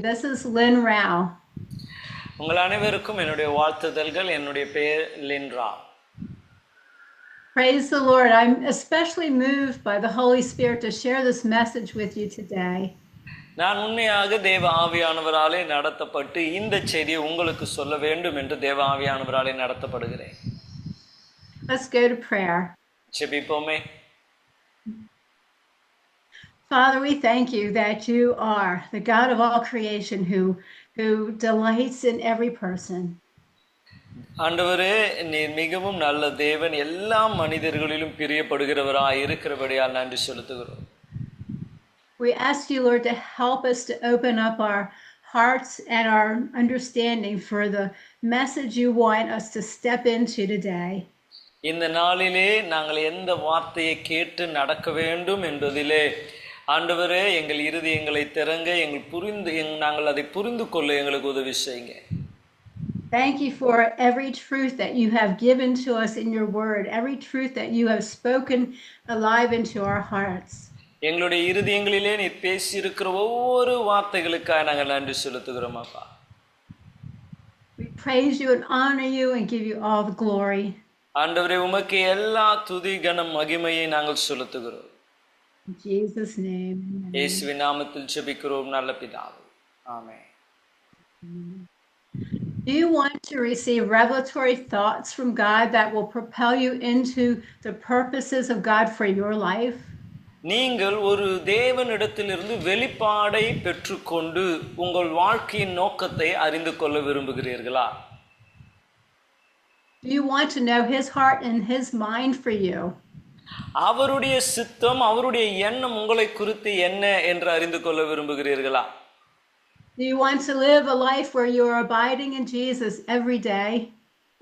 This is Lynn Rao. உங்கள் அனைவருக்கும் என்னுடைய வாழ்த்துதல்கள். என்னுடைய பெயர் லின் Rao. Praise the Lord. I'm especially moved by the Holy Spirit to share this message with you today. நான் உண்மையாக தேவ ஆவியானவராலே நடத்தப்பட்டு இந்த செய்தியை உங்களுக்கு சொல்ல வேண்டும் என்று தேவ ஆவியானவராலே நடத்தப்படுகிறேன். Let's go to prayer. ஜெபிப்போமே. Father, we thank you that you are the God of all creation who delights in every person. ஆண்டவரே, நீர் மிகவும் நல்ல தேவன், எல்லா மனிதர்களிலும் பிரியப்படுகிறவராய் இருக்கிறபடியால் நன்றி செலுத்துகிறோம். We ask you, Lord, to help us to open up our hearts and our understanding for the message you want us to step into today. இந்த நாளிலே நாங்கள் எந்த வார்த்தையை கேட்டு நடக்க வேண்டும் என்பதிலே ஆண்டவரே எங்கள் இருதயங்களை திறங்க, நாங்கள் அதை புரிந்து கொள்ள எங்களுக்கு உதவி செய்யுங்க. Thank you for every truth that you have given to us in your word, every truth that you have spoken alive into our hearts. எங்களுடைய இருதயங்களிலே நீர் பேசியிருக்கிற ஒவ்வொரு வார்த்தைகளுக்காக நாங்கள் நன்றி செலுத்துகிறோம் அப்பா. We praise you and honor you and give you all the glory. ஆண்டவரே, உமக்கு எல்லா துதி கனம் மகிமையை நாங்கள் செலுத்துகிறோம். In Jesus' name. இயேசுவின் நாமத்தில் ஜெபிக்கிறோம் நல்ல பிதாவே. ஆமென். Do you want to receive revelatory thoughts from God that will propel you into the purposes of God for your life? நீங்கள் ஒரு தேவனிடத்திலிருந்து வெளிப்பாடை பெற்றுக்கொண்டு உங்கள் வாழ்க்கையின் நோக்கத்தை அறிந்து கொள்ள விரும்புகிறீர்களா? Do you want to know his heart and his mind for you? அவருடைய சித்தம், அவருடைய எண்ணம் உங்களை குறித்து என்ன என்று அறிந்து கொள்ள விரும்புகிறீர்களா? Do you want to live a life where you are abiding in Jesus every day?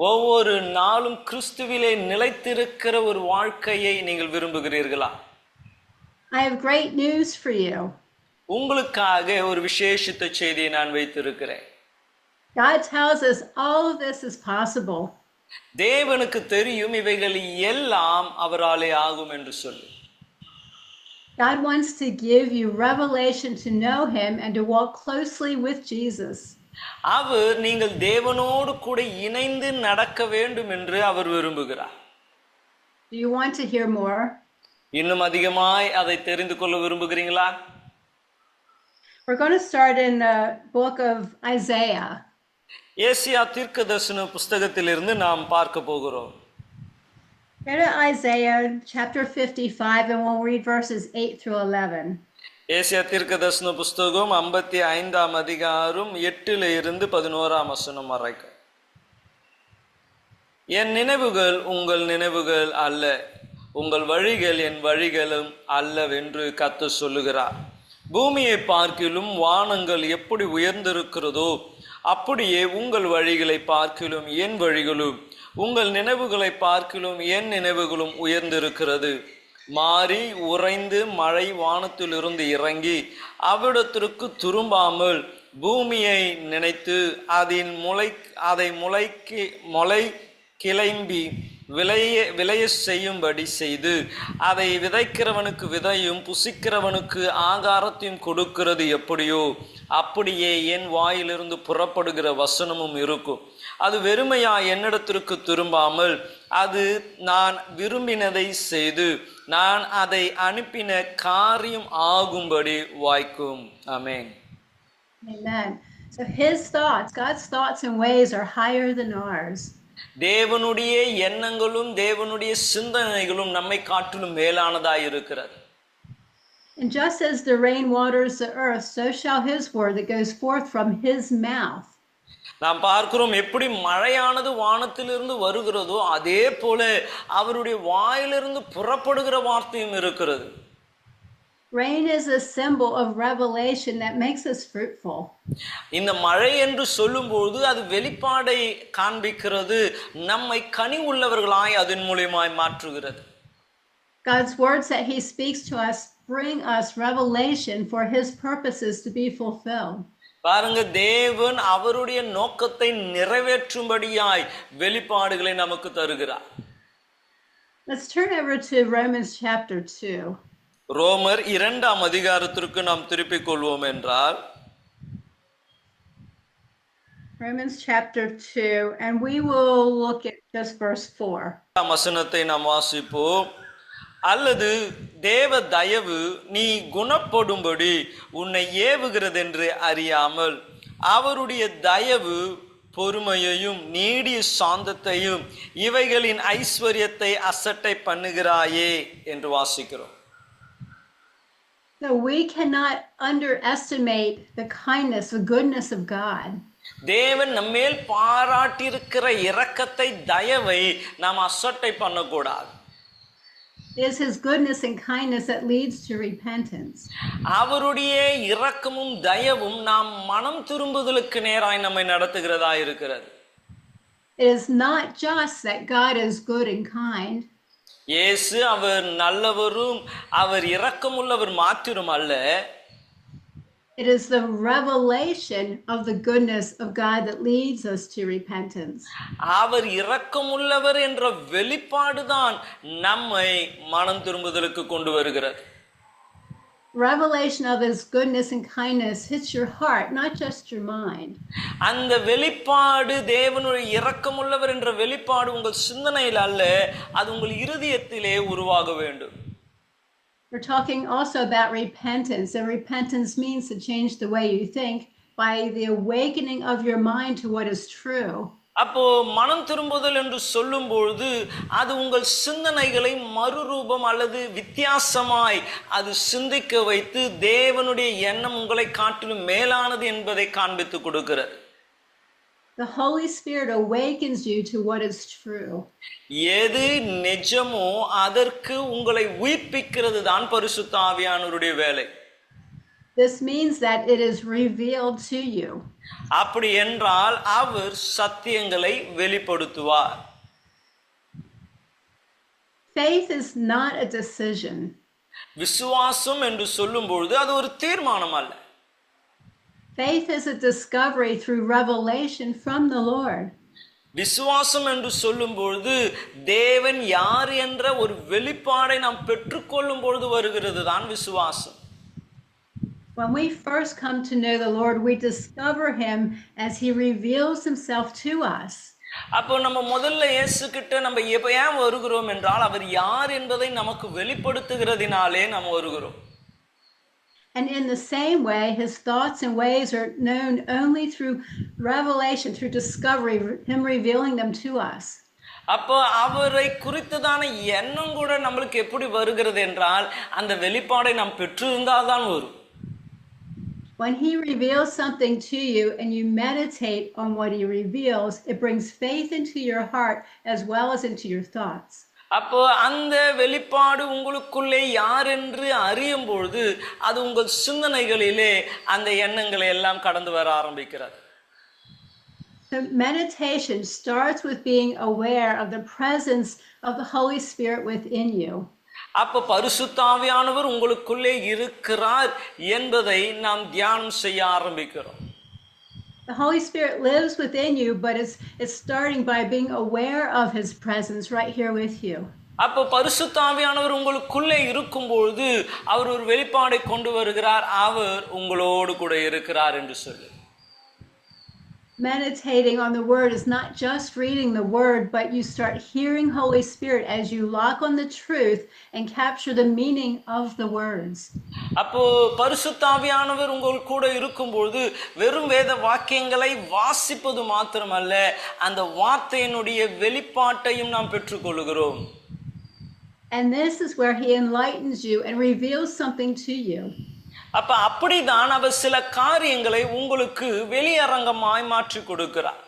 ஒவ்வொரு நாளும் கிறிஸ்துவிலே நிலைத்திருக்கிற ஒரு வாழ்க்கையை நீங்கள் விரும்புகிறீர்களா? I have great news for you. உங்களுக்காக ஒரு விசேஷித்த செய்தியை நான் வைத்திருக்கிறேன். God tells us all of this is possible. தேவனுக்கு தெரியும் இவைகள் எல்லாம் அவராலே ஆகும் என்று சொல்லி. God wants to give you revelation to know him and to walk closely with Jesus. அவர் நீங்கள் தேவனோடு கூட இணைந்து நடக்க வேண்டும் என்று அவர் விரும்புகிறார். Do you want to hear more? இன்னும் அதிகமாய் அதை தெரிந்து கொள்ள விரும்புகிறீங்களா? We're going to start in the book of Isaiah. Isaiah தீர்க்கதரிசன புஸ்தகத்திலிருந்து நாம் பார்க்க போகிறோம். Go to Isaiah chapter 55 and we'll read verses 8 through 11. Asia தீர்க்கதரிசன புஸ்தகம் 55ஆம் அதிகாரம் 8 இருந்து 11ஆம் வசனம் வரைக்கும். என் நினைவுகள் உங்கள் நினைவுகள் அல்ல, உங்கள் வழிகள் என் வழிகளும் அல்லவென்று கர்த்தர் சொல்லுகிறார். பூமியை பார்க்கிலும் வானங்கள் எப்படி உயர்ந்திருக்கிறதோ அப்படியே உங்கள் வழிகளை பார்க்கிலும் என் வழிகளும், உங்கள் நினைவுகளை பார்க்கிலும் என் நினைவுகளும் உயர்ந்திருக்கிறது. மாறி உறைந்து மழை வானத்திலிருந்து இறங்கி அவ்விடத்திற்கு திரும்பாமல் பூமியை நினைத்து அதை முளை கிளம்பி விளைய செய்யும்படி செய்து அதை விதைக்கிறவனுக்கு விதையும் புசிக்கிறவனுக்கு ஆகாரத்தையும் கொடுக்கிறது எப்படியோ அப்படியே என் வாயிலிருந்து புறப்படுகிற வசனமும் இருக்கும். அது வெறுமையா என்னிடத்திற்கு திரும்பாமல் அது நான் விரும்பினதை செய்து நான் அதை அனுப்பின காரியம் ஆகும்படி வாய்க்கும். ஆமென். Amen. So his thoughts, God's thoughts and ways are higher than ours. தேவனுடைய எண்ணங்களும் தேவனுடைய சிந்தனைகளும் நம்மை காட்டிலும் மேலானதாய் இருக்கிறது. And just as the rain waters the earth, so shall his word that goes forth from his mouth. நாம் பார்க்கிறோம் எப்படி மழையானது வானத்திலிருந்து வருகிறதோ அதே போல அவருடைய வாயிலிருந்து புறப்படுகிற வார்த்தையும் இருக்கிறது. Rain is a symbol of revelation that makes us fruitful. இந்த மழை என்று சொல்லும்போது அது வெளிப்பாடை காண்பிக்கிறது, நம்மை கனி உள்ளவர்களாய் அதன் மூலமாய் மாற்றுகிறது. God's words that he speaks to us bring us revelation for his purposes to be fulfilled. பாருங்க, தேவன் அவருடைய நோக்கத்தை நிறைவேற்றும்படியாய் வெளிப்பாடுகளை நமக்கு தருகிறார். Let's turn over to Romans chapter 2. ரோமர் 2ஆம் அதிகாரத்திற்கு நாம் திருப்பிக் கொள்வோம் என்றால் Romans chapter 2, and we will look at just verse 4. வசனத்தை நாம் வாசிப்போம். அல்லது தேவ தயவு நீ குணப்படும்படி உன்னை ஏவுகிறதென்று அறியாமல் அவருடைய தயவு பொறுமையையும் நீடிய சாந்தத்தையும் இவைகளின் ஐஸ்வர்யத்தை அசட்டை பண்ணுகிறாயே என்று வாசிக்கிறோம். So we cannot underestimate the kindness, the goodness of God. தேவன் நம்மேல் பாராட்டியிருக்கிற இரக்கத்தை, தயவை நாம் அசட்டை பண்ணக்கூடாது. It is his goodness and kindness that leads to repentance. அவருடைய இரக்கமும் தயவும் நாம் மனம் திரும்புதலுக்கு நேராய் நம்மை நடத்துகிறதா இருக்கிறது. It is not just that God is good and kind. இயேசு அவர் நல்லவரும் அவர் இரக்கமுள்ளவர் மாத்திரம் அல்ல. It is the revelation of the goodness of God that leads us to repentance. அவர் இரக்கமுள்ளவர் என்ற வெளிப்பாடுதான் நம்மை மனம் திரும்புதலுக்கு கொண்டு வருகிறது. Revelation of his goodness and kindness hits your heart, not just your mind. அந்த வெளிப்பாடு, தேவனுடைய இரக்கமுள்ளவர் என்ற வெளிப்பாடு உங்கள் சிந்தனையில் அல்ல, அது உங்கள் இருதயத்திலே உருவாக வேண்டும். We're talking also about repentance, and repentance means to change the way you think by the awakening of your mind to what is true. அப்போ மனம் திரும்புதல் என்று சொல்லும்பொழுது அது உங்கள் சிந்தனைகளை மறுரூபம் அல்லது வித்தியாசமாய் அது சிந்திக்க வைத்து தேவனுடைய எண்ணம் உங்களை காட்டிலும் மேலானது என்பதை காண்பித்து கொடுக்கிறது. The Holy Spirit awakens you to what is true. எது நிஜமோ அதற்கு உங்களை உயிர்ப்பிக்கிறது தான் பரிசுத்த ஆவியானவருடைய வேலை. This means that it is revealed to you. அப்படி என்றால் அவர் சத்தியங்களை வெளிப்படுத்துவார். Faith is not a decision. விசுவாசம் என்று சொல்லும்பொழுது அது ஒரு தீர்மானம் அல்ல. Faith is a discovery through revelation from the Lord. விசுவாசம் என்று சொல்லும்பொழுது தேவன் யார் என்ற ஒரு வெளிப்பாடை நாம் பெற்றுக்கொள்ளும் பொழுது வருகிறது தான் விசுவாசம். When we first come to know the Lord, we discover him as he reveals himself to us. அப்போ நம்ம முதல்ல இயேசு கிட்ட நம்ம ஏன் வருகிறோம் என்றால் அவர் யார் என்பதை நமக்கு வெளிப்படுத்துகிறதினாலே நாம் வருகிறோம். And in the same way, his thoughts and ways are known only through revelation, through discovery, him revealing them to us. அப்போ அவரை குறித்ததான எண்ணம் கூட நம்மளுக்கு எப்படி வருகிறது என்றால் அந்த வெளிப்பாடை நாம் பெற்றிருந்தால் தான் வரும். When he reveals something to you and you meditate on what he reveals, it brings faith into your heart as well as into your thoughts. அப்போ அந்த வெளிப்பாடு உங்களுக்குள்ளே யார் என்று அறியும் பொழுது அது உங்கள் சிந்தனைகளிலே அந்த எண்ணங்களை எல்லாம் கடந்து வர ஆரம்பிக்கிறது. So meditation starts with being aware of the presence of the Holy Spirit within you. அப்ப பரிசுத்த ஆவியானவர் உங்களுக்குள்ளே இருக்கிறார் என்பதை நாம் தியானம் செய்ய ஆரம்பிக்கிறோம். The Holy Spirit lives within you, but it's starting by being aware of his presence right here with you. அப்ப பரிசுத்த ஆவியானவர் உங்களுக்குள்ளே இருக்கும்பொழுது அவர் ஒரு வெளிப்பாடை கொண்டு வருகிறார், அவர் உங்களோடு கூட இருக்கிறார் என்று சொல்லி. Meditating on the word is not just reading the word, but you start hearing Holy Spirit as you lock on the truth and capture the meaning of the words. அப்போ பரிசுத்த ஆவியானவர் உங்கள் கூட இருக்கும்போது வெறும் வேத வாக்கியங்களை வாசிப்பது மாத்திரமல்ல, அந்த வார்த்தையினுடைய வெளிப்பாட்டையும் நாம் பெற்றுக்கொள்கிறோம். And this is where he enlightens you and reveals something to you. அப்ப அப்படிதான் அவர் சில காரியங்களை உங்களுக்கு வெளியரங்கமாய் மாற்றி கொடுக்கிறார்.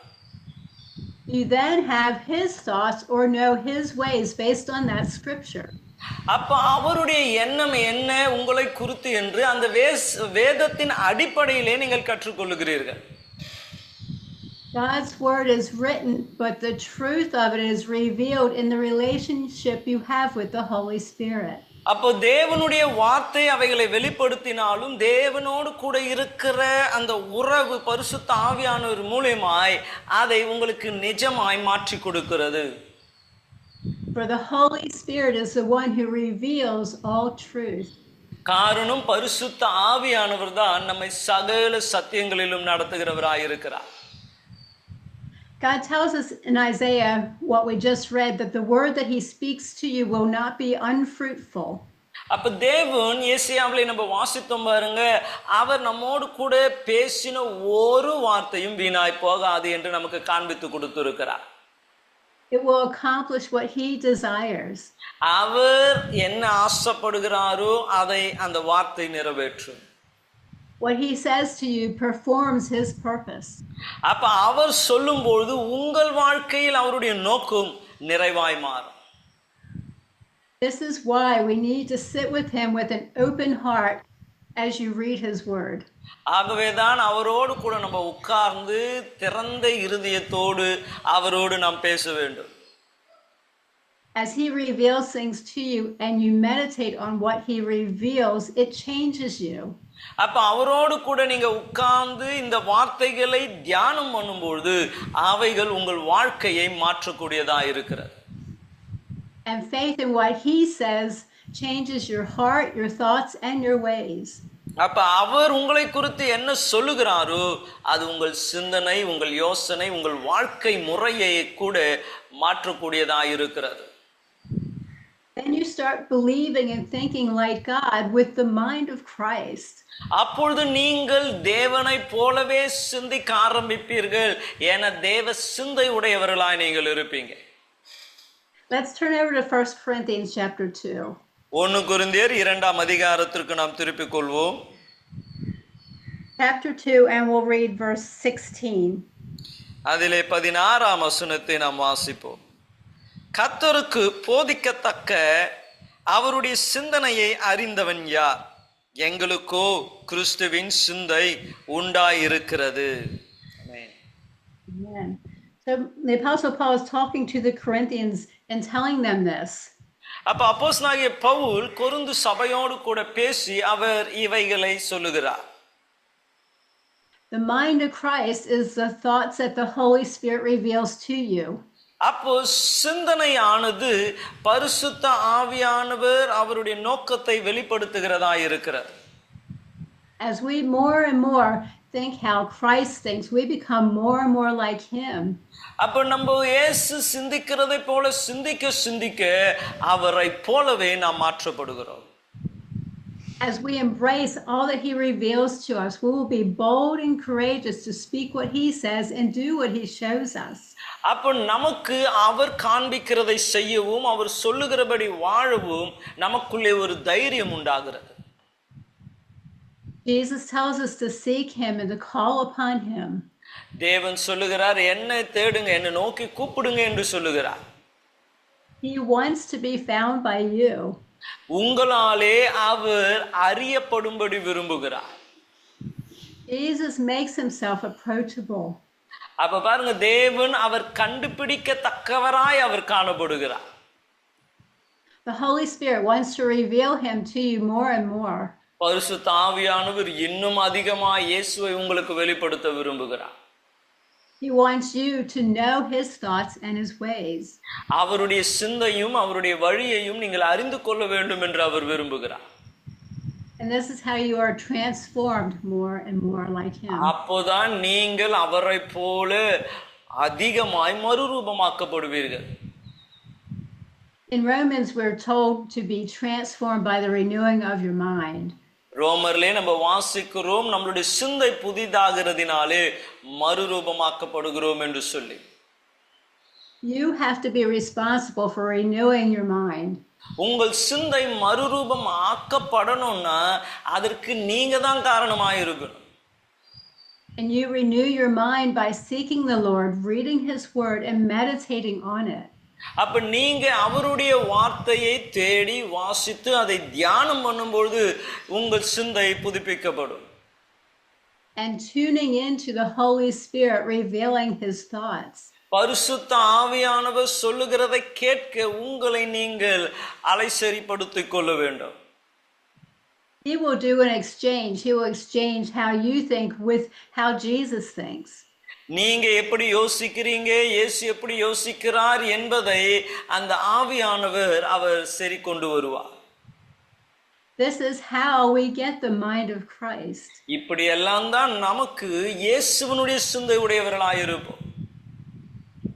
You then have his thoughts or know his ways based on that scripture. அப்ப அவருடைய எண்ணம் என்ன உங்களை குறித்து என்று அந்த வேதத்தின் அடிப்படையிலே நீங்கள் கற்றுக்கொள்கிறீர்கள். God's word is written, but the truth of it is revealed in the relationship you have with the Holy Spirit. அப்போ தேவனுடைய வார்த்தை அவைகளை வெளிப்படுத்தினாலும் தேவனோடு கூட இருக்கிற அந்த உறவு பரிசுத்த ஆவியானவர் மூலமாய் அதை உங்களுக்கு நிஜமாய் மாற்றி கொடுக்கிறது. For the Holy Spirit is the one who reveals all truth. காரணம் பரிசுத்த ஆவியானவர் தான் நம்மை சகல சத்தியங்களிலும் நடத்துகிறவராய் இருக்கிறார். God tells us in Isaiah what we just read, that the word that he speaks to you will not be unfruitful. அப்ப தேவன் ஏசியாவிலே நம்ம வாசித்தோம் பாருங்க, அவர் நம்மோடு கூட பேசின ஒரு வார்த்தையும் வீணாய் போகாது என்று நமக்கு காண்பித்து கொடுத்திருக்கிறார். It will accomplish what he desires. அவர் என்ன ஆசைப்படுகிறாரோ அதை அந்த வார்த்தை நிறைவேற்றும். What he says to you performs his purpose. அப்ப அவர் சொல்லும்போது உங்கள் வாழ்க்கையில் அவருடைய நோக்கம் நிறைவாய் மாறும். This is why we need to sit with him with an open heart as you read his word. ஆகவேதான் அவரோடு கூட நம்ம உட்கார்ந்து திறந்த இருதயத்தோடு அவரோடு நாம் பேச வேண்டும். As he reveals things to you and you meditate on what he reveals, it changes you. அப்ப அவரோடு கூட நீங்க உட்கார்ந்து இந்த வார்த்தைகளை தியானம் பண்ணும்போது அவைகள் உங்கள் வாழ்க்கையை மாற்றக்கூடியதா இருக்கிறது. And faith in what he says changes your heart, your thoughts, and your ways. அப்ப அவர் உங்களை குறித்து என்ன சொல்லுகிறாரோ அது உங்கள் சிந்தனை, உங்கள் யோசனை, உங்கள் வாழ்க்கை முறையை கூட மாற்றக்கூடியதா இருக்கிறது. Then you start believing and thinking like God with the mind of Christ. அப்பொழுது நீங்கள் தேவனை போலவே சிந்திக்க ஆரம்பிப்பீர்கள். என தேவ சிந்தை உடையவர்களாய் நீங்கள் இருப்பீங்க. Let's turn over to 1 Corinthians chapter 2. 1 கொரிந்தியர் 2ஆம் அதிகாரத்திற்கு நாம் திருப்பிக் கொள்வோம். Chapter 2, and we'll read verse 16. அதிலே 16ஆம் வசனத்தை நாம் வாசிப்போம். கர்த்தருக்கு போதிக்கத்தக்க அவருடைய சிந்தனையை அறிந்தவன் யார்? எங்களுக்கோ கிறிஸ்துவின் சிந்தை உண்டாயிருக்கிறது. Amen. So the Apostle Paul is talking to the Corinthians and telling them this. அப்ப அப்போஸ்தலனாகிய பவுல் கொரிந்து சபையோடு கூட பேசி அவர் இவைகளை சொல்லுகிறார். The mind of Christ is the thoughts that the Holy Spirit reveals to you. அப்போ சிந்தனையானது பரிசுத்த ஆவியானவர் அவருடைய நோக்கத்தை வெளிப்படுத்துகிறதா இருக்கிறது. As we more and more think how Christ thinks, we become more and more like him. அப்ப நம்ம இயேசு சிந்திக்கிறதை போல சிந்திக்க சிந்திக்க அவரை போலவே நாம் மாற்றப்படுகிறோம். As we embrace all that he reveals to us, we will be bold and courageous to speak what he says and do what he shows us. அப்ப நமக்கு அவர் காண்பிக்கிறதை செய்யவும் அவர் சொல்லுகிறபடி வாழவும் நமக்குள்ளே ஒரு தைரியம் உண்டாகிறது. Jesus tells us to seek him and to call upon him. தேவன் சொல்லுகிறார், என்னை தேடுங்க, என்னை நோக்கி கூப்பிடுங்க என்று சொல்லுகிறார். He wants to be found by you. உங்களாலே அவர் அறியப்படும்படி விரும்புகிறார். Jesus makes himself approachable. அப்ப பாருங்க, தேவன் அவர் கண்டுபிடிக்கத்தக்கவராய் அவர் காணப்படுகிறார். The Holy Spirit wants to reveal him to you more and more. பரிசுத்த ஆவியானவர் இன்னும் அதிகமாக இயேசுவை உங்களுக்கு வெளிப்படுத்த விரும்புகிறார். He wants you to know his thoughts and his ways. அவருடைய சிந்தையும் அவருடைய வழியையும் நீங்கள் அறிந்து கொள்ள வேண்டும் என்று அவர் விரும்புகிறார். And this is how you are transformed more and more like him. அப்போதான் நீங்கள் அவரை போல அதிகமாய் மறுரூபமாக்கப்படுவீர்கள். In Romans, we're told to be transformed by the renewing of your mind. ரோமர்லே நம்ம வாசிக்கிறோம், நம்மளுடைய சிந்தை புதிதாகிறதினாலே மறுரூபமாக்கப்படுகிறோம் என்று சொல்லி. You have to be responsible for renewing your mind. உங்கள் சிந்தை மறுரூபம் ஆக்கப்படணும்னா அதற்கு நீங்க தான் காரணமாக இருக்கணும். And you renew your mind by seeking the Lord, reading his word and meditating on it. அப்ப நீங்க அவருடைய வார்த்தையை தேடி வாசித்து அதை தியானம் பண்ணும்போது உங்கள் சிந்தை புதுப்பிக்கப்படும். And tuning into the Holy Spirit revealing his thoughts. பரிசுத்த ஆவியானவர் சொல்லுகிறதை கேட்க உங்களை நீங்கள் அலைசரிப்படுத்திக் கொள்ள வேண்டும். He will do an exchange. He will exchange how you think with how Jesus thinks. நீங்க எப்படி யோசிக்கிறீங்க, இயேசு எப்படி யோசிக்கிறார் என்பதை அந்த ஆவியானவர் அவர் சரி கொண்டு வருவார். This is how we get the mind of Christ. இப்படி எல்லாம் தான் நமக்கு இயேசுவினுடைய சிந்தை உடையவர்களாய் இருப்போம்.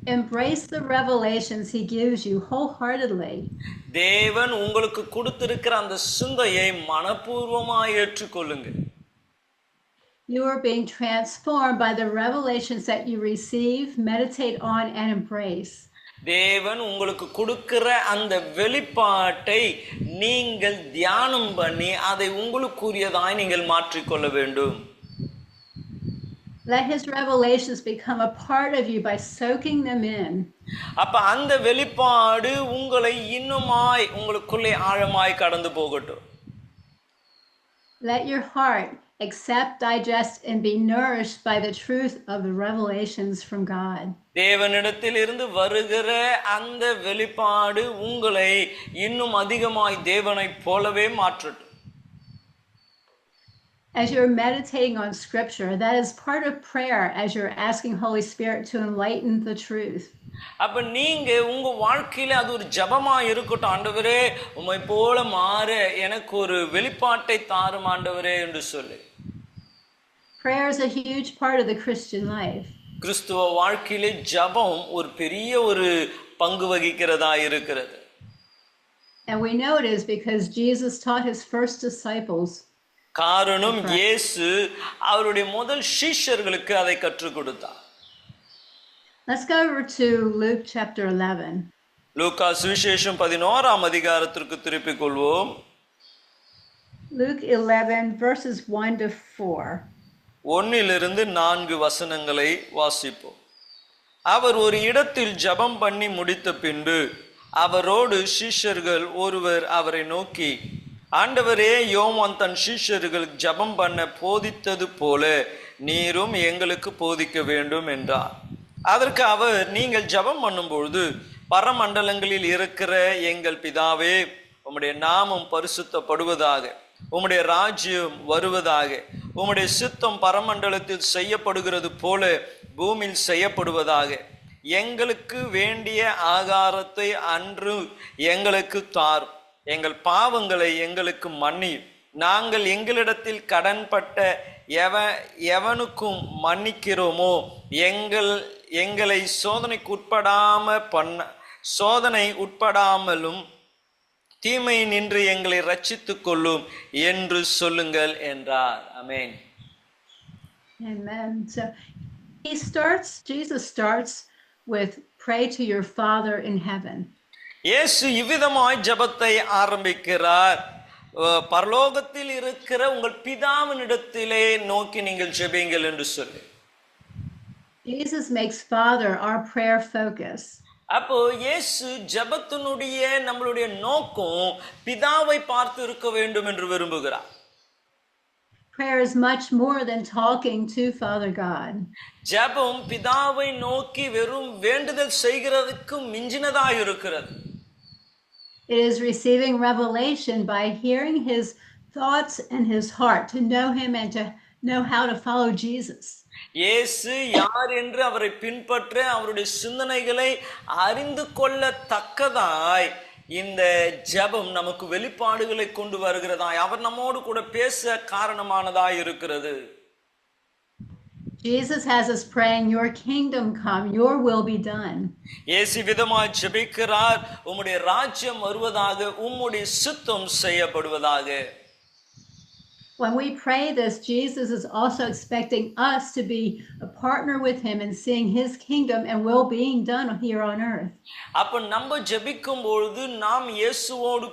Embrace the revelations he gives you wholeheartedly. தேவன் உங்களுக்கு கொடுத்திருக்கிற அந்த சிந்தையை மனப்பூர்வமாய் ஏற்றுக்கொள்ளுங்க. You are being transformed by the revelations that you receive, meditate on, and embrace. தேவன் உங்களுக்கு கொடுக்கிற அந்த வெளிப்பாட்டை நீங்கள் தியானம் பண்ணி அதை உங்களுக்குரியதாய் நீங்கள் மாற்றிக்கொள்ள வேண்டும். Let his revelations become a part of you by soaking them in. அப்ப அந்த வெளிப்பாடு உங்களை இன்னுமாய் உங்களுக்குள்ளே ஆழமாய் கடந்து போகட்டும். Let your heart accept, digest, and be nourished by the truth of the revelations from God. தேவனிடத்தில் இருந்து வருகிற அந்த வெளிப்பாடு உங்களை இன்னும் அதிகமாய் தேவனைப் போலவே மாற்றட்டும். As you're meditating on scripture, that is part of prayer as you're asking Holy Spirit to enlighten the truth. அப்ப நீங்க உங்க வாழ்க்கையில அது ஒரு ஜபமா இருக்கட்டும். ஆண்டவரே, உம்மை போல மாற எனக்கு ஒரு வெளிப்பாட்டை தாரும் ஆண்டவரே என்று சொல்லி. Prayer is a huge part of the Christian life. கிறிஸ்துவ வாழ்க்கையிலே ஜபம் ஒரு பெரிய ஒரு பங்கு வகிக்கிறதா இருக்கிறது. And we know it is because Jesus taught his first disciples. காரணம் இயேசு அவருடைய முதல் சீஷர்களுக்கு அதை கற்றுக் கொடுத்தார். Let's go over to Luke chapter 11. லூக்கா சுவிசேஷம் 11ஆம் அதிகாரத்திற்கு திருப்பிக் கொள்வோம். Luke 11 verses 1 to 4. 1 4 வசனங்களை வாசிப்போம். அவர் ஒரு இடத்தில் ஜெபம் பண்ணி முடித்த பின்பு அவரோடு சீஷர்கள் ஒருவர் அவரை நோக்கி, ஆண்டவரே, யோவான் தன் சீஷர்கள் ஜெபம் பண்ண போதித்தது போல நீரும் எங்களுக்கு போதிக்க வேண்டும் என்றார். அதற்கு அவர், நீங்கள் ஜெபம் பண்ணும்பொழுது பரமண்டலங்களில் இருக்கிற எங்கள் பிதாவே, உம்முடைய நாமம் பரிசுத்தப்படுவதாக, உம்முடைய ராஜ்யம் வருவதாக, உம்முடைய சித்தம் பரமண்டலத்தில் செய்யப்படுகிறது போல பூமியில் செய்யப்படுவதாக, எங்களுக்கு வேண்டிய ஆகாரத்தை அன்று எங்களுக்கு தாரும், எங்கள் பாவங்களை எங்களுக்கு மன்னியும், நாங்கள் எங்களிடத்தில் கடன்பட்ட எவனுக்கும் மன்னிக்கிறோமோ, எங்களை சோதனை உட்படாமலும் தீமை நின்று எங்களை ரட்சித்துக் கொள்ளும் என்று சொல்லுங்கள் என்றார். ஆமென். Amen. So Jesus starts with pray to your Father in heaven. இயேசு இவ்விதமாய் ஜெபத்தை ஆரம்பிக்கிறார். பரலோகத்தில் இருக்கிற உங்கள் பிதாவினிடத்திலே நோக்கி நீங்கள் ஜெபியுங்கள் என்று சொல்லி. Jesus makes Father our prayer focus. அப்போ இயேசு ஜெபத்தினுடைய நம்மளுடைய நோக்கம் பிதாவை பார்த்து இருக்க வேண்டும் என்று விரும்புகிறார். Prayer is much more than talking to Father God. ஜெபம் பிதாவை நோக்கி வெறும் வேண்டுதல் செய்கிறதுக்கு மிஞ்சினதாக இருக்கிறது. It is receiving revelation by hearing his thoughts and his heart, to know him and to know how to follow Jesus. இயேசு யார் என்று அவரை பின்பற்ற அவருடைய சிந்தனைகளை அறிந்து கொள்ளத்தக்கதாய் இந்த ஜெபம் நமக்கு வெளிப்பாடுகளை கொண்டு வருகிறதாய், அவர் நம்மோடு கூட பேச காரணமானதாய் இருக்கிறது. Jesus has us praying, your kingdom come, your will be done. இயேசு விதமாய் ஜெபிக்கிறார், உம்முடைய ராஜ்யம் வருவதாக, உம்முடைய சித்தம் செய்யப்படுவதாக. When we pray this, Jesus is also expecting us to be a partner with him in seeing his kingdom and will being done here on earth. அப்ப நம்ம ஜெபிக்கும் பொழுது நாம் இயேசுவோடு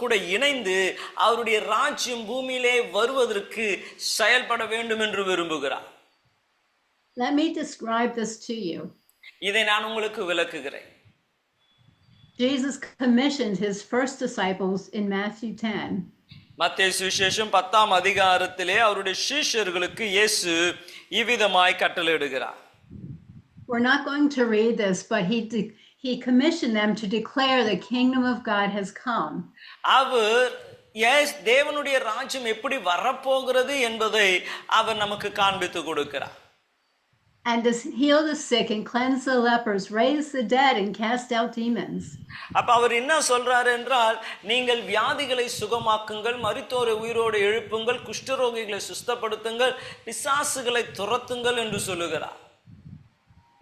கூட இணைந்து அவருடைய ராஜ்யம் பூமியிலே வருவதற்கு செயல்பட வேண்டும் என்று விரும்புகிறார். Let me describe this to you. இதை நான் உங்களுக்கு விளக்குகிறேன். Jesus commissioned his first disciples in Matthew 10. மத்தேயு சுவிசேஷம் 10ஆம் அதிகாரத்திலே அவருடைய சீஷர்களுக்கு இயேசு இவ்விதமாய் கட்டளையிடுகிறார். We're not going to read this, but he commissioned them to declare the kingdom of God has come. அவர் தேவனுடைய ராஜ்யம் எப்படி வரப்போகிறது என்பதை அவர் நமக்கு காண்பித்து கொடுக்கிறார். And to heal the sick and cleanse the lepers, raise the dead and cast out demons. அப்ப அவர் என்ன சொல்றாரு என்றால், நீங்கள் வியாதிகளை சுகமாக்குங்கள், மரித்தோரை உயிரோடு எழுப்புங்கள், குஷ்டரோகிகளை சுஸ்தப்படுத்துங்கள், பிசாசுகளை துரத்துங்கள் என்று சொல்லுகிறார்.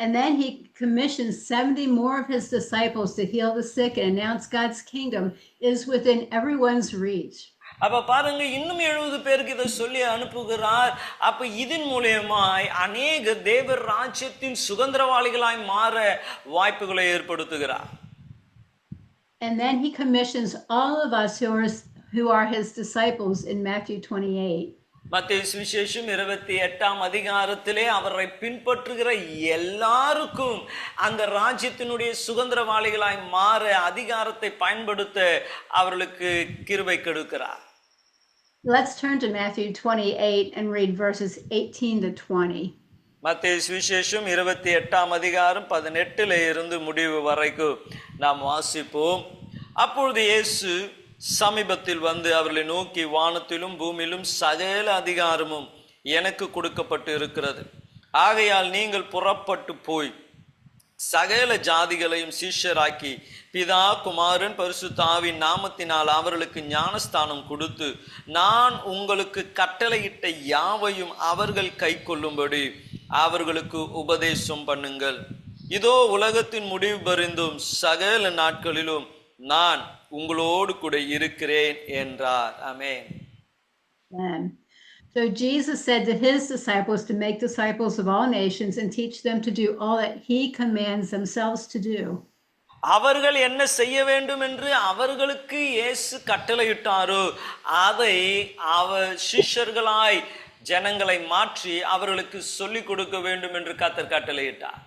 And then he commissioned 70 more of his disciples to heal the sick and announce God's kingdom is within everyone's reach. அப்ப பாருங்க, இன்னும் 70 பேருக்கு இதை சொல்லி அனுப்புகிறார். அப்ப இதன் மூலியமாய் அநேக தேவர் ராஜ்யத்தின் சுதந்திரவாளிகளாய் மாற வாய்ப்புகளை ஏற்படுத்துகிறார். And then he commissions all of us who are his disciples in Matthew 28. மத்தேயு சுவிசேஷம் 28ஆம் அதிகாரத்திலே அவரை பின்பற்றுகிற எல்லாருக்கும் அந்த ராஜ்யத்தினுடைய சுதந்திரவாளிகளாய் மாற அதிகாரத்தை பயன்படுத்த அவர்களுக்கு கிருபை கொடுக்கிறார். Let's turn to Matthew 28 and read verses 18 to 20. மத்தேயு சுவிசேஷம் 28ஆம் அதிகாரம் 18 இருந்து முடிவு வரைக்கும் நாம் வாசிப்போம். அப்பொழுது இயேசு சமீபத்தில் வந்து அவர்களை நோக்கி, வானத்திலும் பூமியிலும் சகல அதிகாரமும் எனக்கு கொடுக்கப்பட்டு இருக்கிறது. ஆகையால் நீங்கள் புறப்பட்டு போய் சகல ஜாதிகளையும் சீஷராக்கி பிதா குமாரன் பரிசுத்த ஆவியின் நாமத்தினால் அவர்களுக்கு ஞானஸ்தானம் கொடுத்து, நான் உங்களுக்கு கட்டளையிட்ட யாவையும் அவர்கள் கைக்கொள்ளும்படி அவர்களுக்கு உபதேசம் பண்ணுங்கள். இதோ உலகத்தின் முடிவு பரிந்தும் சகல நாட்களிலும் நான் உங்களோடு கூட இருக்கிறேன் என்றார். ஆமென். So Jesus said to his disciples to make disciples of all nations and teach them to do all that he commands themselves to do. அவர்கள் என்ன செய்ய வேண்டும் என்று அவர்களுக்கு இயேசு கட்டளையிட்டாரோ அதை அவர் சிஷ்யர்களாய் ஜனங்களை மாற்றி அவர்களுக்கு சொல்லிக் கொடுக்க வேண்டும் என்று கர்த்தர் கட்டளையிட்டார்.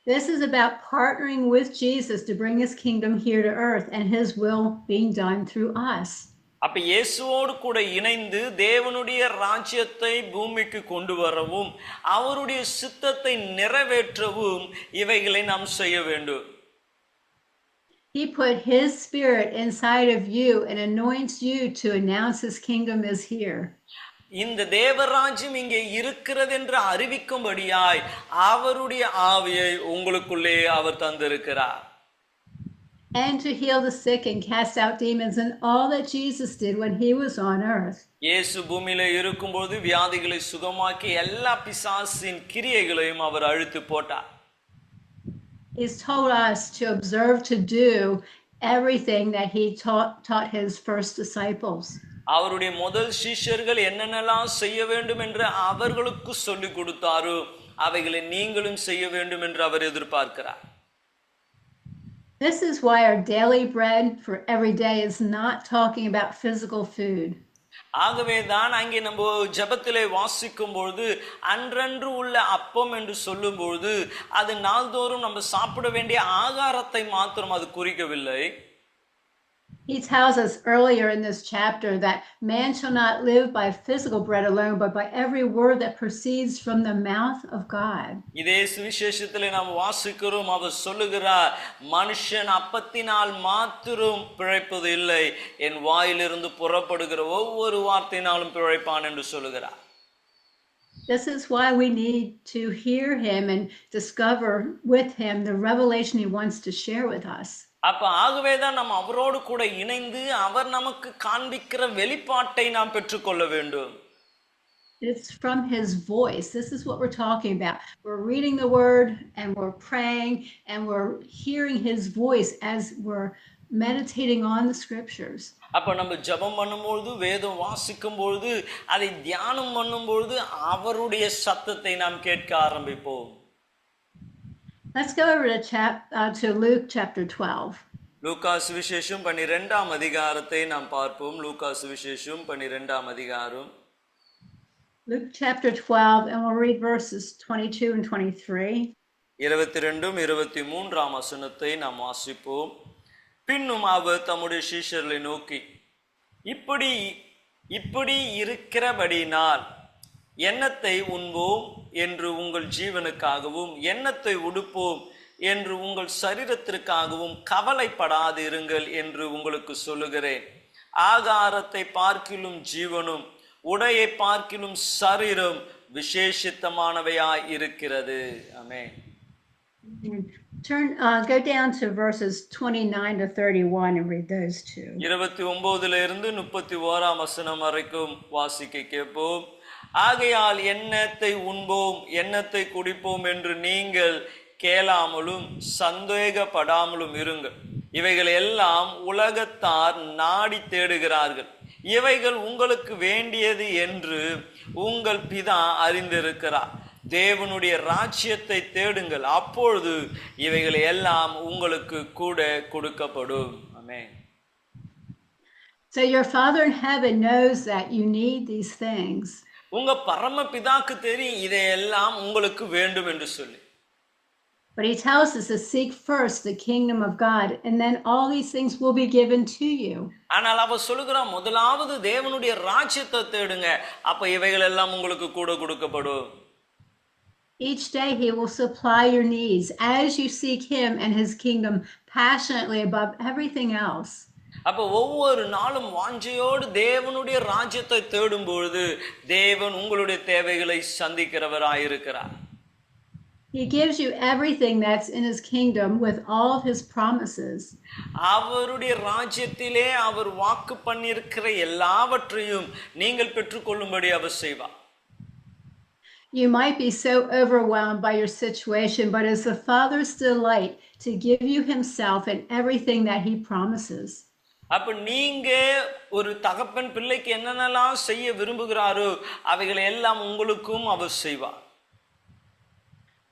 This is about partnering with Jesus to bring his kingdom here to earth and his will being done through us. அப்ப இயேசுவோடு கூட இணைந்து தேவனுடைய ராஜ்யத்தை பூமிக்கு கொண்டு வரவும் அவருடைய சித்தத்தை நிறைவேற்றவும் இவைகளை நாம் செய்ய வேண்டும். He put his spirit inside of you and anoints you to announce his kingdom is here. இந்த தேவராஜ்யம் இங்கே இருக்கிறது என்று அறிவிக்கும்படியாய் அவருடைய ஆவியை உங்களுக்குள்ளே அவர் தந்திருக்கிறார். And to heal the sick and cast out demons and all that Jesus did when he was on earth. இயேசு பூமியில இருக்கும்போது வியாதிகளை சுகமாக்கி எல்லா பிசாசின் கிரியைகளையும் அவர் அழித்து போட்டார். He's told us to observe to do everything that he taught his first disciples. அவருடைய முதல் சீஷர்கள் என்னென்னலாம் செய்ய வேண்டும் என்று அவர்களுக்கு சொல்லிக் கொடுத்தாரோ அவைகளை நீங்களும் செய்ய வேண்டும் என்று அவர் எதிர்பார்க்கிறார். This is why our daily bread for every day is not talking about physical food. ஆகவே தான் அங்கே நம்ம ஜெபத்திலே வாசிக்கும் பொழுது அன்றன்று உள்ள அப்பம் என்று சொல்லும் பொழுது அது நாள்தோறும் நம்ம சாப்பிட வேண்டிய ஆகாரத்தை மாத்திரம் அது குறிக்கவில்லை. He tells us earlier in this chapter that man shall not live by physical bread alone, but by every word that proceeds from the mouth of God. இதே சுவிசேஷத்திலே நாம் வாசிக்கிறோம், அவர் சொல்லுகிறார், மனுஷன் அப்பத்தினால் மாத்திரம் பிழைப்பது இல்லை, என் வாயிலிருந்து புறப்படுகிற ஒவ்வொரு வார்த்தையினாலும் பிழைப்பான் என்று சொல்லுகிறார். This is why we need to hear him and discover with him the revelation he wants to share with us. அப்ப ஆகவேதான் நாம் அவரோடு கூட இணைந்து அவர் நமக்கு காண்பிக்கிற வெளிப்பாட்டை நாம் பெற்றுக்கொள்ள வேண்டும். It's from his voice. This is what we're talking about. We're reading the word and we're praying and we're hearing his voice as we're meditating on the scriptures. அப்ப நம்ம ஜெபம் பண்ணும்போது வேதம் வாசிக்கும் பொழுது அதை தியானம் பண்ணும்போது அவருடைய சத்தத்தை நாம் கேட்க ஆரம்பிப்போம். Let's go over to Luke chapter 12. லூக்கா சுவிசேஷம் 12ஆம் அதிகாரத்தை நாம் பார்ப்போம். லூக்கா சுவிசேஷம் 12ஆம் அதிகாரம். Luke chapter 12 and we'll read verses 22 and 23. 22-23 வசனத்தை நாம் வாசிப்போம். பின்னும் அவர் தம்முடைய சீஷர்களை நோக்கி, இப்படி இருக்கிறபடினால் எண்ணத்தை உண்போம் என்று உங்கள் ஜீவனுக்காகவும் எண்ணத்தை உடுப்போம் என்று உங்கள் சரீரத்திற்காகவும் கவலைப்படாதிருங்கள் என்று உங்களுக்கு சொல்லுகிறேன். ஆகாரத்தை பார்க்கிலும் ஜீவனும் உடையை பார்க்கிலும் சரீரம் விசேஷித்தமானவையாய் இருக்கிறது. ஆமென். Go down to verses 29 to 31 and read those two. 29 இருந்து 31 வசனம் வரைக்கும் வாசிக்க கேட்போம். ஆகையால் எண்ணத்தை உண்போம் எண்ணத்தை குடிப்போம் என்று நீங்கள் கேளாமலும் சந்தேகப்படாமலும் இருங்கள். இவைகள் எல்லாம் உலகத்தார் நாடி தேடுகிறார்கள். இவைகள் உங்களுக்கு வேண்டியது என்று உங்கள் பிதா அறிந்திருக்கிறார். தேவனுடைய ராஜ்யத்தை தேடுங்கள், அப்பொழுது இவைகள் எல்லாம் உங்களுக்கு கூட கொடுக்கப்படும். ஆமென். So your Father in heaven knows that you need these things. உங்க பரம பிதாக்கு தெரியும் இதையெல்லாம் உங்களுக்கு வேண்டும் என்று சொல்லி. But he tells us to seek first the kingdom of God, and then all these things will be given to you. ஆனால் அவர் சொல்லுகிறார், முதலாவது தேவனுடைய ராஜ்யத்தை தேடுங்க, அப்ப இவைகள் எல்லாம் உங்களுக்கு கூட கொடுக்கப்படும். Each day he will supply your needs as you seek him and his kingdom passionately above everything else. அப்ப ஒவ்வொரு நாளும் வாஞ்சையோடு தேவனுடைய ராஜ்யத்தை தேடும் பொழுது தேவன் உங்களுடைய தேவைகளை சந்திக்கிறவராயிருக்கிறார். He gives you everything that's in his kingdom with all of his promises. அவருடைய ராஜ்யத்திலே அவர் வாக்கு பண்ணியிருக்கிற எல்லாவற்றையும் நீங்கள் பெற்றுக்கொள்ளும்படி அவர் செய்வார். You might be so overwhelmed by your situation, but it's the Father's delight to give you himself and everything that he promises. அப்ப நீங்க ஒரு தகப்பன் பிள்ளைக்கு என்னென்னலாம் செய்ய விரும்புகிறாரோ அவைகளை எல்லாம் உங்களுக்கும் அவர் செய்வார்.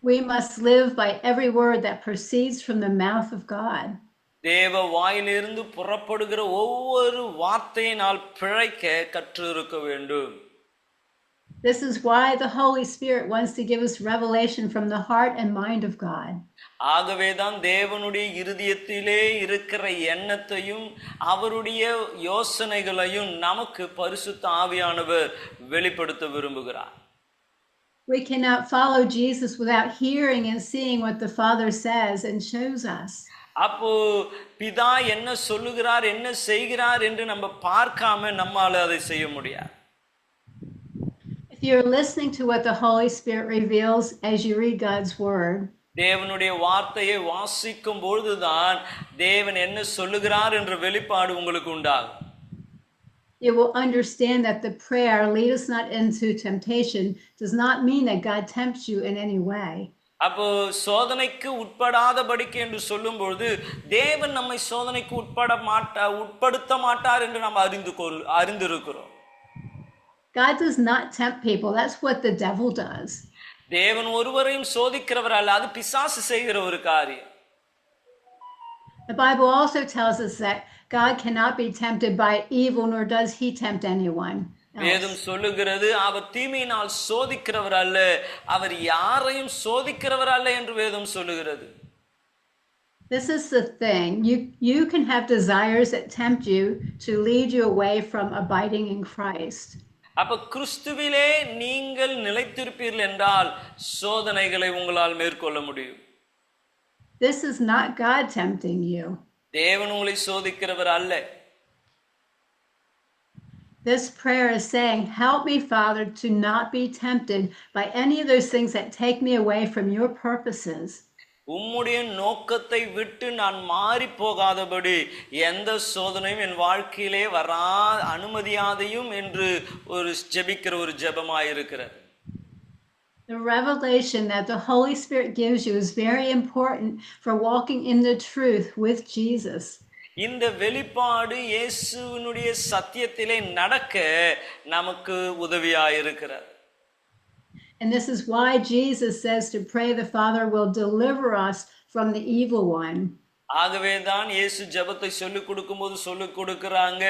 We must live by every word that proceeds from the mouth of God. தேவ வாயிலிருந்து புறப்படுகிற ஒவ்வொரு வார்த்தையினால் பிழைக்க கற்று இருக்க வேண்டும். This is why the Holy Spirit wants to give us revelation from the heart and mind of God. ஆகவேதான் தேவனுடைய இருதயத்திலே இருக்கிற எண்ணத்தையும் அவருடைய யோசனைகளையும் நமக்கு பரிசுத்த ஆவியானவர் வெளிப்படுத்த விரும்புகிறார். We cannot follow Jesus without hearing and seeing what the Father says and shows us. அப்போ பிதா என்ன சொல்லுகிறார் என்ன செய்கிறார் என்று நம்ம பார்க்காம நம்மால அதை செய்ய முடியாது. If you're listening to what the Holy Spirit reveals as you read God's word, தேவனுடைய வார்த்தையை வாசிக்கும் பொழுதுதான் தேவன் என்ன சொல்லுகிறார் என்ற வெளிப்பாடு உங்களுக்கு உண்டாகும். you will understand that the prayer, lead us not into temptation, does not mean that God tempts you in any way. அப்போ சோதனைக்கு உட்படாதபடிக்கு என்று சொல்லும்போது தேவன் நம்மை சோதனைக்கு உட்படுத்த மாட்டார் என்று நாம் அறிந்திருக்கிறோம். God does not tempt people. That's what the devil does. தேவன் ஒருவரையும் சோதிக்கிறவர் அல்ல, அது பிசாசு செய்கிற ஒரு காரியம். The Bible also tells us that God cannot be tempted by evil, nor does he tempt anyone. வேதம் சொல்லுகிறது அவர் தீமையினால் சோதிக்கிறவர் அல்ல, அவர் யாரையும் சோதிக்கிறவர் அல்ல என்று வேதம் சொல்லுகிறது. This is the thing. You can have desires that tempt you to lead you away from abiding in Christ. அப்ப கிறிஸ்துவிலே நீங்கள் நிலைத்திருப்பீர்கள் என்றால் சோதனைகளை உங்களால் மேற்கொள்ள முடியும். This is not God tempting you. தேவன் உங்களை சோதிக்கிறவர் அல்ல. This prayer is saying, help me, Father, to not be tempted by any of those things that take me away from your purposes. உம்முடைய நோக்கத்தை விட்டு நான் மாறி போகாதபடி எந்த சோதனையும் என் வாழ்க்கையிலே அனுமதியாதையும் என்று ஒரு ஜெபிக்கிற ஒரு ஜெபமாயிருக்கிறது. The revelation that the Holy Spirit gives you is very important for walking in the truth with Jesus. இந்த வெளிப்பாடு இயேசுவினுடைய சத்தியத்திலே நடக்க நமக்கு உதவியாயிருக்கிறது. And this is why Jesus says to pray the Father will deliver us from the evil one. ஆகவேதான் இயேசு ஜெபத்தை சொல்லிக் கொடுக்கும்போது சொல்லிக் கொடுக்கிறாங்க,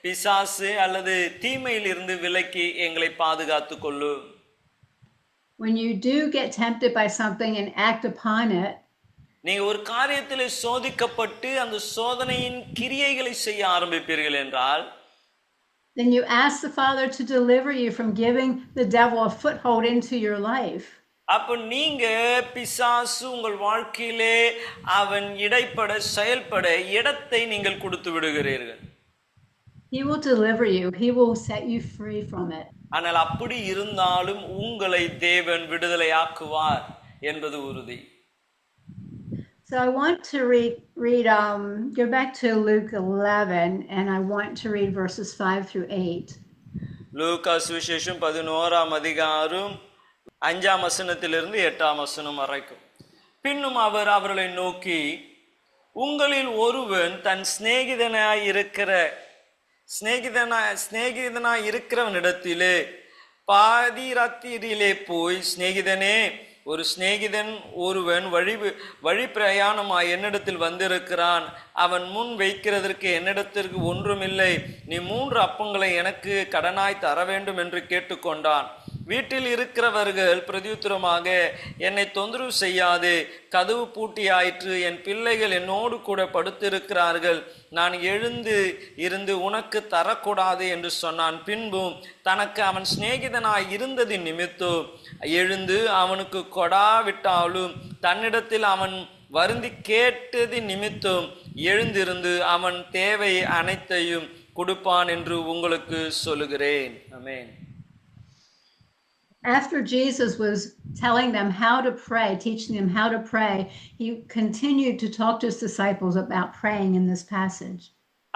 பிசாசு அல்லது தீமையிலிருந்து விலக்கி எங்களை பாதுகாத்துக் கொள்ளு. When you do get tempted by something and act upon it, நீங்க ஒரு காரியத்திலே சோதிக்கப்பட்டு அந்த சோதனையின் கிரியைகளை செய்ய ஆரம்பிப்பீர்கள் என்றால், then you ask the Father to deliver you from giving the devil a foothold into your life. அப்ப நீங்க பிசாசு உங்கள் வாழ்க்கையிலே அவன் இடைப்பட செயல்பட இடத்தை நீங்கள் கொடுத்து விடுகிறீர்கள். He will deliver you. He will set you free from it. ஆனால் அப்படி இருந்தாலும் உங்களை தேவன் விடுதலையாக்குவார் என்பது உறுதி. So I want to go back to Luke 11, and I want to read verses 5 through 8. லூக்கா சுவிசேஷம் 11ஆம் அதிகாரம் 5ஆம் வசனத்திலிருந்து 8ஆம் வசனம் வரைக்கும். பின்னும் அவர் அவர்களை நோக்கி, உங்களில் ஒருவன் தன் சிநேகிதனாய் இருக்கிறவனிடத்திலே பாதிராத்திரியிலே போய், சிநேகிதனே, ஒரு சிநேகிதன் ஒருவன் வழி பிரயாணமாய் என்னிடத்தில் வந்திருக்கிறான். அவன் முன் வைக்கிறதற்கு என்னிடத்திற்கு ஒன்றுமில்லை. நீ 3 அப்பங்களை எனக்கு கடனாய் தர வேண்டும் என்று கேட்டுக்கொண்டான். வீட்டில் இருக்கிறவர்கள் பிரதியுத்தரமாக, என்னை தொந்தரவு செய்யாதே, கதவு பூட்டியாயிற்று, என் பிள்ளைகள் என்னோடு கூட படுத்திருக்கிறார்கள், நான் எழுந்து இருந்து உனக்கு தரக்கூடாது என்று சொன்னான். பின்பும் தனக்கு அவன் சிநேகிதனாய் இருந்ததின் நிமித்தம் எழுந்து அவனுக்கு கொடாவிட்டாலும் தன்னிடத்தில் அவன் வருந்தி கேட்டதின் நிமித்தம் எழுந்திருந்து அவன் தேவை அனைத்தையும் கொடுப்பான் என்று உங்களுக்கு சொல்லுகிறேன். ஆமென். After Jesus was telling them how to pray, teaching them how to pray, he continued to talk to his disciples about praying in this passage.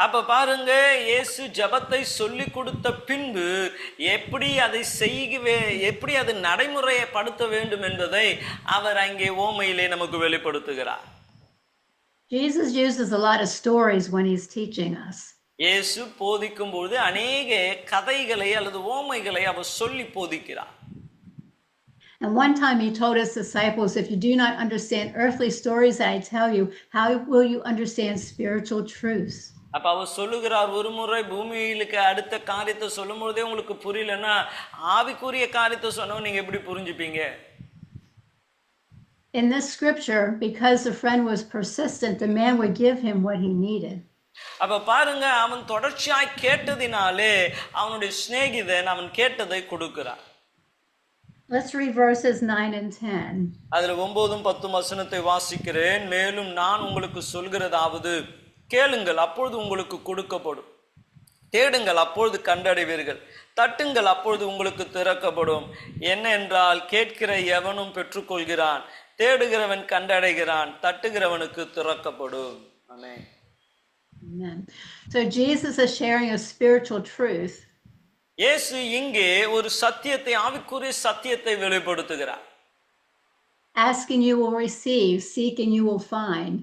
அப்ப பாருங்க, இயேசு ஜெபத்தை சொல்லி கொடுத்த பின்பு எப்படி அது நடைமுறைப்படுத்த வேண்டும் என்பதை அவர் அங்கே ஓமையிலே நமக்கு வெளிப்படுத்துகிறார். Jesus uses a lot of stories when he's teaching us. இயேசு போதிக்கும் பொழுது அநேக கதைகளை அல்லது ஓமைகளை அவர் சொல்லி போதிக்கிறார். And one time he told his disciples, if you do not understand earthly stories that I tell you, how will you understand spiritual truths? அப்ப அவர் சொல்லுகிறார், ஒரு முறை பூமியிலுக்கு அடுத்த காரியத்தை சொல்லும் பொழுதே உங்களுக்கு புரியலன்னா ஆவிக்குரிய காரியத்தை சொன்னவங்க நீங்க எப்படி புரிஞ்சுப்பீங்க? In this scripture, because the friend was persistent, the man would give him what he needed. அப்ப பாருங்க, அவன் தொடர்ச்சியாய் கேட்டதினாலே அவனுடைய சிநேகிதன் அவன் கேட்டதை கொடுக்கிறார். Let's read verses 9 and 10. அதுல 9 10 வசனத்தை வாசிக்கிறேன். மேலும் நான் உங்களுக்கு சொல்கிறதாவது, கேளுங்கள் அப்பொழுது உங்களுக்கு கொடுக்கப்படும், தேடுங்கள் அப்பொழுது கண்டடைவீர்கள், தட்டுங்கள் அப்பொழுது உங்களுக்கு திறக்கப்படும். என்ன என்றால், கேட்கிற எவனும் பெற்றுக்கொள்கிறான், தேடுகிறவன் கண்டடைகிறான், தட்டுகிறவனுக்கு திறக்கப்படும். ஆமென். Amen. So Jesus is sharing a spiritual truth. இயேசு இங்கே ஒரு சத்தியத்தை, ஆவிக்குரிய சத்தியத்தை வெளிப்படுத்துகிறார். Ask and you will receive, seek and you will find.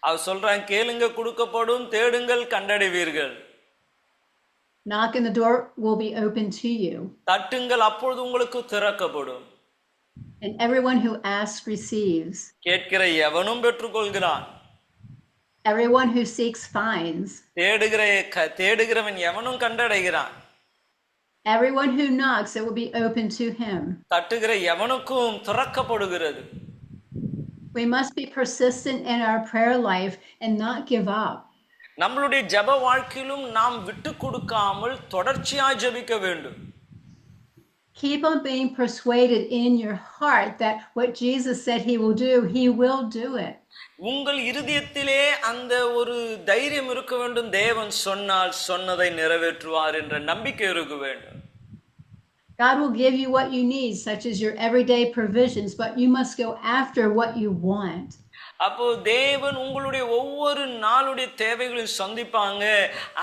அவர் சொல்றான், கேளுங்க கொடுக்கப்படும், தேடுங்கள் கண்டடைவீர்கள். Knock and the door will be open to you. தட்டுங்கள் அப்பொழுது உங்களுக்கு திறக்கப்படும். And everyone who asks receives. கேட்கிற எவனும் பெற்றுக்கொள்கிறான். Everyone who seeks finds. தேடுகிறவன் எவனும் கண்டடைகிறான். Everyone who knocks, it will be open to him. தட்டுகிற எவனுக்கும் திறக்கப்படுகிறது. We must be persistent in our prayer life and not give up. நம்மளுடைய ஜெப வாழ்க்கையிலும் நாம் விட்டு கொடுக்காமல் தொடர்ச்சியாய் ஜெபிக்க வேண்டும். Keep on being persuaded in your heart that what Jesus said he will do, he will do it. உங்கள் இருதயத்திலே அந்த ஒரு தைரியம் இருக்க வேண்டும். தேவன் சொன்னால் சொன்னதை நிறைவேற்றுவார் என்ற நம்பிக்கை இருக்க வேண்டும். God will give you what you need, such as your everyday provisions, but you must go after what you want. அப்போ தேவன் உங்களுடைய ஒவ்வொரு நாளுடைய தேவைகளையும் சந்திப்பாங்க.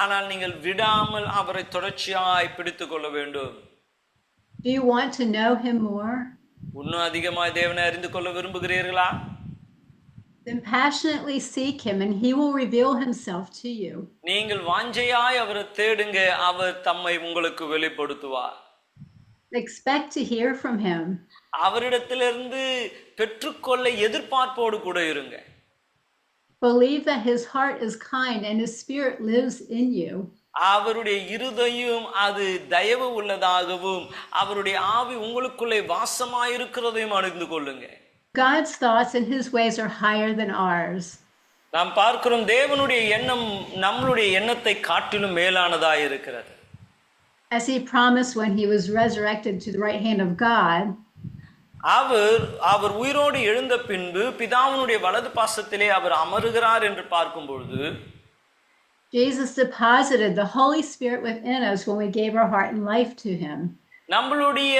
ஆனால் நீங்கள் விடாமல் அவரை தொடர்ச்சியாய் பிடித்துக் கொள்ள வேண்டும். Do you want to know him more? இன்னும் அதிகமாய் தேவனை அறிந்து கொள்ள விரும்புகிறீர்களா? Then passionately seek him and he will reveal himself to you. நீங்கள் வாஞ்சையாய் அவரை தேடுங்க, அவர் தம்மை உங்களுக்கு வெளிப்படுத்துவார். Expect to hear from him. அவரிடத்திலிருந்து பெற்றுக்கொள்ள எதிர்பார்ப்போடு கூட இருங்க. Believe that his heart is kind and his spirit lives in you. அவருடைய இருதயம் அது தயவு உள்ளதாகவும் அவருடைய ஆவி உங்களுக்குள்ளே வாசமாயிருக்கிறதையும் அறிந்து கொள்ளுங்க. God's thoughts and his ways are higher than ours. நாம் பார்க்கிறோம், தேவனுடைய எண்ணம் நம்மளுடைய எண்ணத்தை காட்டிலும் மேலானதாய் இருக்கிறது. As he promised when he was resurrected to the right hand of God, அவர் உயிரோடு எழுந்த பின்பு பிதாவினுடைய வலது பாசத்திலே அவர் அமருகிறார் என்று பார்க்கும் பொழுது, Jesus deposited the Holy Spirit within us when we gave our heart and life to him. நம்மளுடைய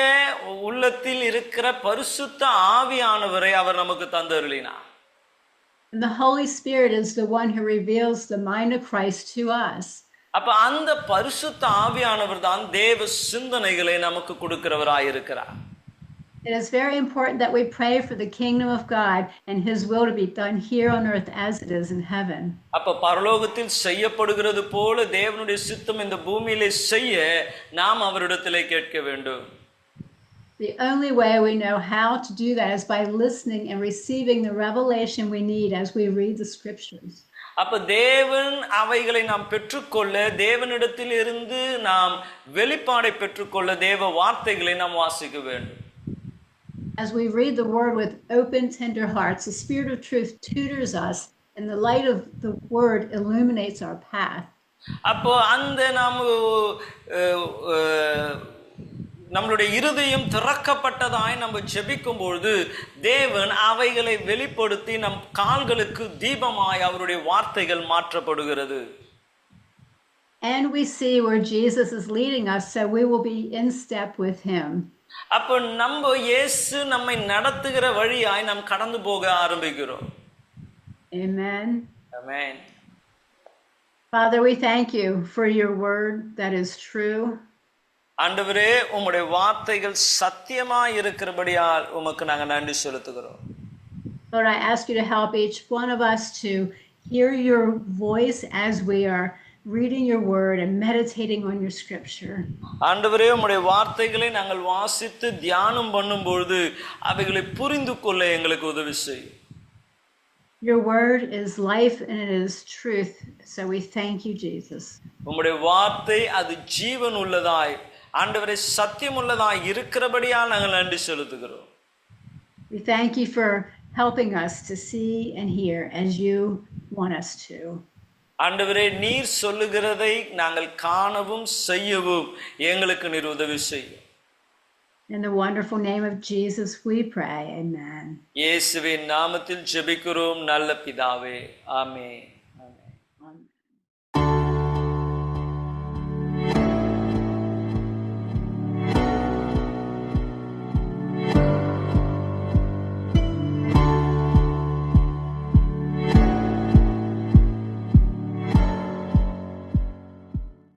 உள்ளத்தில் இருக்கிற பரிசுத்த ஆவியானவரை அவர் நமக்கு தந்தருளினார். And the Holy Spirit is the one who reveals the mind of Christ to us. அப்ப அந்த பரிசுத்த ஆவியானவர் தான் தேவ சிந்தனைகளை நமக்கு கொடுக்கிறவராயிருக்கிறார். It is very important that we pray for the kingdom of God and his will to be done here on earth as it is in heaven. அப்ப பரலோகத்தில் செய்யப்படுகிறது போல தேவனுடைய சித்தம் இந்த பூமியிலே செய்ய நாம் அவரிடத்திலே கேட்க வேண்டும். The only way we know how to do that is by listening and receiving the revelation we need as we read the scriptures. அப்ப தேவன் அவைகளை நாம் பெற்றுக்கொள்ள, தேவனிடத்தில் இருந்து நாம் வெளிப்பாடை பெற்றுக்கொள்ள தேவ வார்த்தைகளை நாம் வாசிக்க வேண்டும். As we read the word with open, tender hearts, the Spirit of truth tutors us, and the light of the word illuminates our path. அப்போ அந்த நம்மளுடைய இருதயம் திறக்கப்பட்டதாய் நம்ம ஜெபிக்கும் பொழுது தேவன் அவைகளை வெளிப்படுத்தி நம் கால்களுக்கு தீபமாய் அவருடைய வார்த்தைகள் மாற்றப்படுகிறது. And we see where Jesus is leading us, so we will be in step with him. அப்போ நம்ம இயேசு நம்மை நடத்துகிற வழியாய் நாம் கடந்து போக ஆரம்பிக்கிறோம். Amen. Amen. Father, we thank you for your word that is true. ஆண்டவரே, உம்முடைய வார்த்தைகள் சத்தியமாய் இருக்கிறபடியால் உமக்கு நாங்கள் நன்றி செலுத்துகிறோம். Lord, I ask you to help each one of us to hear your voice as we are reading your word and meditating on your scripture. ஆண்டவரே, உம்முடைய வார்த்தைகளை நாங்கள் வாசித்து தியானம் பண்ணும்போது அவைகளை புரிந்து கொள்ள எங்களுக்கு உதவி செய்யும். Your word is life and it is truth, so we thank you, Jesus. உம்முடைய வார்த்தை அது ஜீவன் உள்ளதாய், ஆண்டவரே சத்தியம் உள்ளதாய் இருக்கிறபடியால் நாங்கள் நன்றி செலுத்துகிறோம். We thank you for helping us to see and hear as you want us to. ஆண்டவரே, நீர் சொல்லுகிறதை நாங்கள் காணவும் செய்யவும் எங்களுக்கு நீர் உதவி செய்யும். In the wonderful name of Jesus we pray. Amen. இயேசுவின் நாமத்தில் ஜெபிக்கிறோம் நல்ல பிதாவே. ஆமென்.